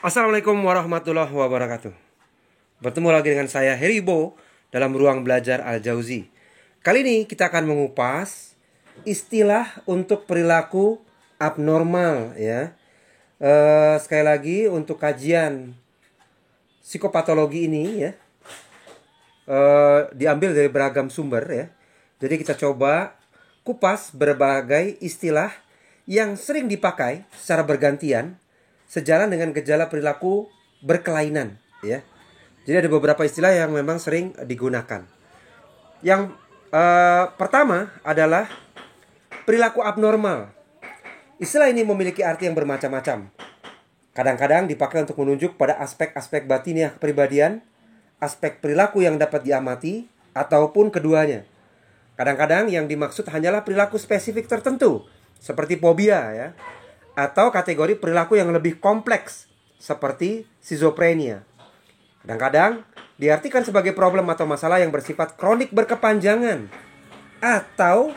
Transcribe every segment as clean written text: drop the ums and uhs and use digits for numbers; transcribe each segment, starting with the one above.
Assalamualaikum warahmatullahi wabarakatuh. Bertemu lagi dengan saya Heribo dalam ruang belajar Al-Jauzi. Kali ini kita akan mengupas istilah untuk perilaku abnormal ya. Sekali lagi untuk kajian psikopatologi ini ya, diambil dari beragam sumber ya. Jadi kita coba kupas berbagai istilah yang sering dipakai secara bergantian sejalan dengan gejala perilaku berkelainan ya. Jadi ada beberapa istilah yang memang sering digunakan. Yang pertama adalah perilaku abnormal. Istilah ini memiliki arti yang bermacam-macam. Kadang-kadang dipakai untuk menunjuk pada aspek-aspek batiniah kepribadian, aspek perilaku yang dapat diamati, ataupun keduanya. Kadang-kadang yang dimaksud hanyalah perilaku spesifik tertentu, seperti fobia ya, atau kategori perilaku yang lebih kompleks seperti skizofrenia. Kadang-kadang diartikan sebagai problem atau masalah yang bersifat kronik berkepanjangan, atau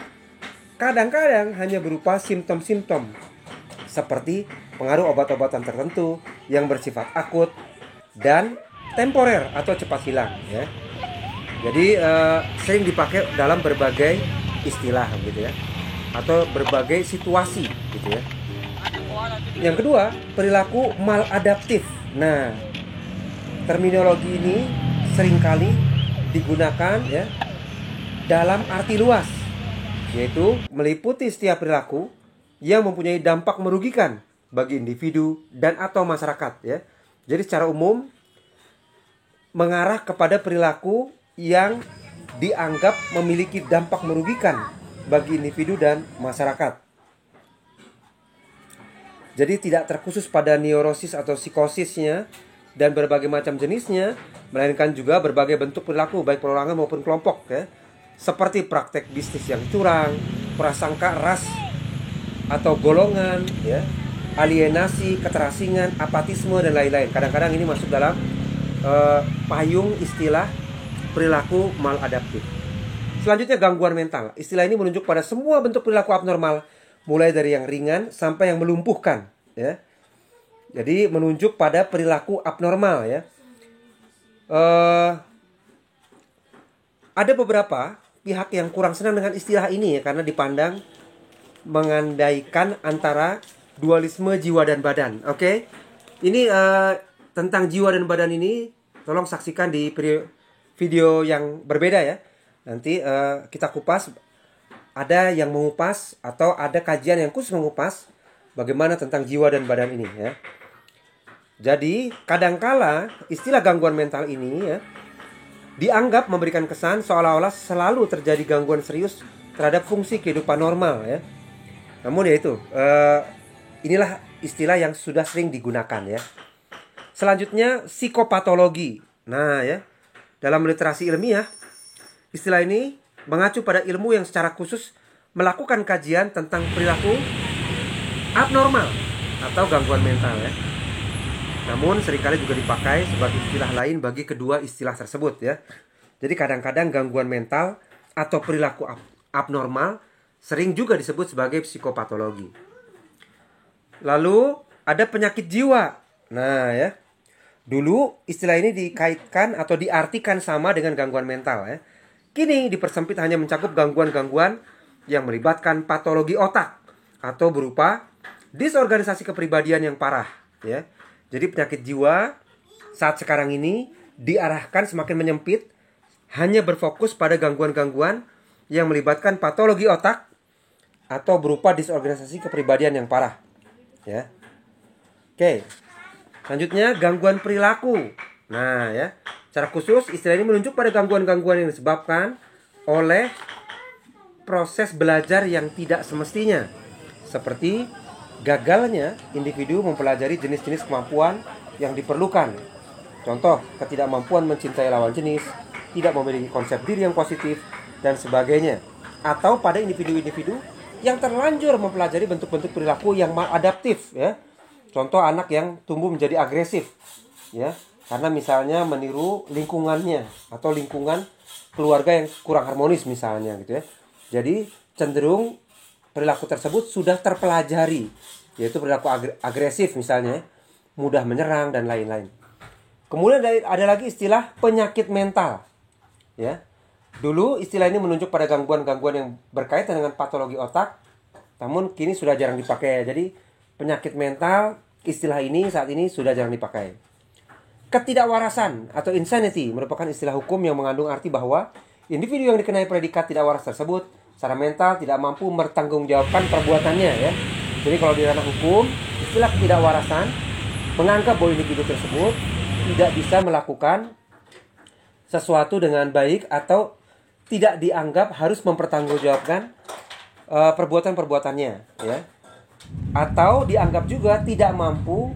kadang-kadang hanya berupa simptom-simptom seperti pengaruh obat-obatan tertentu yang bersifat akut dan temporer atau cepat hilang ya. Jadi sering dipakai dalam berbagai istilah gitu ya, atau berbagai situasi gitu ya. Yang kedua, perilaku maladaptif. Nah, terminologi ini seringkali digunakan ya dalam arti luas, yaitu meliputi setiap perilaku yang mempunyai dampak merugikan bagi individu dan atau masyarakat ya. Jadi secara umum mengarah kepada perilaku yang dianggap memiliki dampak merugikan bagi individu dan masyarakat. Jadi tidak terkhusus pada neurosis atau psikosisnya dan berbagai macam jenisnya, melainkan juga berbagai bentuk perilaku baik perorangan maupun kelompok ya. Seperti praktek bisnis yang curang, prasangka ras atau golongan ya, alienasi, keterasingan, apatisme dan lain-lain. Kadang-kadang ini masuk dalam payung istilah perilaku maladaptif. Selanjutnya gangguan mental. Istilah ini menunjuk pada semua bentuk perilaku abnormal, mulai dari yang ringan sampai yang melumpuhkan ya. Jadi menunjuk pada perilaku abnormal ya. Ada beberapa pihak yang kurang senang dengan istilah ini ya, karena dipandang mengandaikan antara dualisme jiwa dan badan. Oke. Ini tentang jiwa dan badan ini tolong saksikan di video yang berbeda ya. Nanti kita kupas. Ada yang mengupas atau ada kajian yang khusus mengupas bagaimana tentang jiwa dan badan ini ya. Jadi kadangkala istilah gangguan mental ini ya dianggap memberikan kesan seolah-olah selalu terjadi gangguan serius terhadap fungsi kehidupan normal ya. Namun ya itu inilah istilah yang sudah sering digunakan ya. Selanjutnya psikopatologi. Nah ya, dalam literasi ilmiah istilah ini mengacu pada ilmu yang secara khusus melakukan kajian tentang perilaku abnormal atau gangguan mental ya. Namun seringkali juga dipakai sebagai istilah lain bagi kedua istilah tersebut ya. Jadi kadang-kadang gangguan mental atau perilaku abnormal sering juga disebut sebagai psikopatologi. Lalu ada penyakit jiwa. Nah ya, dulu istilah ini dikaitkan atau diartikan sama dengan gangguan mental ya. Kini dipersempit hanya mencakup gangguan-gangguan yang melibatkan patologi otak atau berupa disorganisasi kepribadian yang parah ya. Jadi penyakit jiwa saat sekarang ini diarahkan semakin menyempit, hanya berfokus pada gangguan-gangguan yang melibatkan patologi otak atau berupa disorganisasi kepribadian yang parah ya. Oke. Selanjutnya gangguan perilaku. Nah ya, secara khusus istilah ini menunjuk pada gangguan-gangguan yang disebabkan oleh proses belajar yang tidak semestinya, seperti gagalnya individu mempelajari jenis-jenis kemampuan yang diperlukan. Contoh, ketidakmampuan mencintai lawan jenis, tidak memiliki konsep diri yang positif, dan sebagainya. Atau pada individu-individu yang terlanjur mempelajari bentuk-bentuk perilaku yang maladaptif ya. Contoh, anak yang tumbuh menjadi agresif ya, karena misalnya meniru lingkungannya atau lingkungan keluarga yang kurang harmonis misalnya gitu ya. Jadi cenderung perilaku tersebut sudah terpelajari, yaitu perilaku agresif misalnya. mudah menyerang dan lain-lain. Kemudian ada lagi istilah penyakit mental. Ya. Dulu istilah ini menunjuk pada gangguan-gangguan yang berkaitan dengan patologi otak, namun kini sudah jarang dipakai. Jadi penyakit mental, istilah ini saat ini sudah jarang dipakai. Ketidakwarasan atau insanity merupakan istilah hukum yang mengandung arti bahwa individu yang dikenai predikat tidak waras tersebut secara mental tidak mampu mempertanggungjawabkan perbuatannya, ya. Jadi kalau di ranah hukum, istilah ketidakwarasan menganggap bahwa individu tersebut tidak bisa melakukan sesuatu dengan baik atau tidak dianggap harus mempertanggungjawabkan perbuatan-perbuatannya, ya. Atau dianggap juga tidak mampu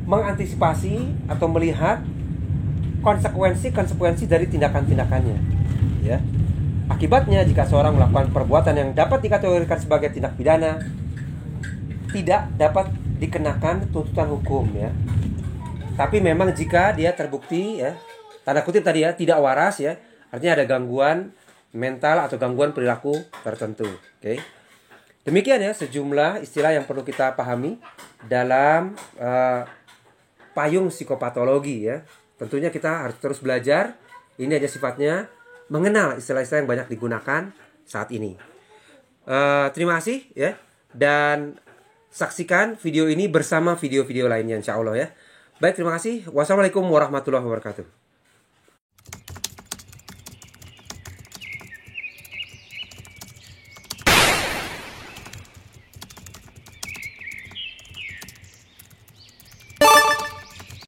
mengantisipasi atau melihat konsekuensi dari tindakan-tindakannya, ya. Akibatnya jika seorang melakukan perbuatan yang dapat dikategorikan sebagai tindak pidana, tidak dapat dikenakan tuntutan hukum, ya. Tapi memang jika dia terbukti, ya, tanda kutip tadi ya, tidak waras, ya, artinya ada gangguan mental atau gangguan perilaku tertentu. Oke. Demikian ya sejumlah istilah yang perlu kita pahami dalam payung psikopatologi, ya. Tentunya kita harus terus belajar. Ini aja sifatnya mengenal istilah-istilah yang banyak digunakan saat ini. Terima kasih, ya. Dan saksikan video ini bersama video-video lainnya insya Allah, ya. Baik, terima kasih. Wassalamualaikum warahmatullahi wabarakatuh.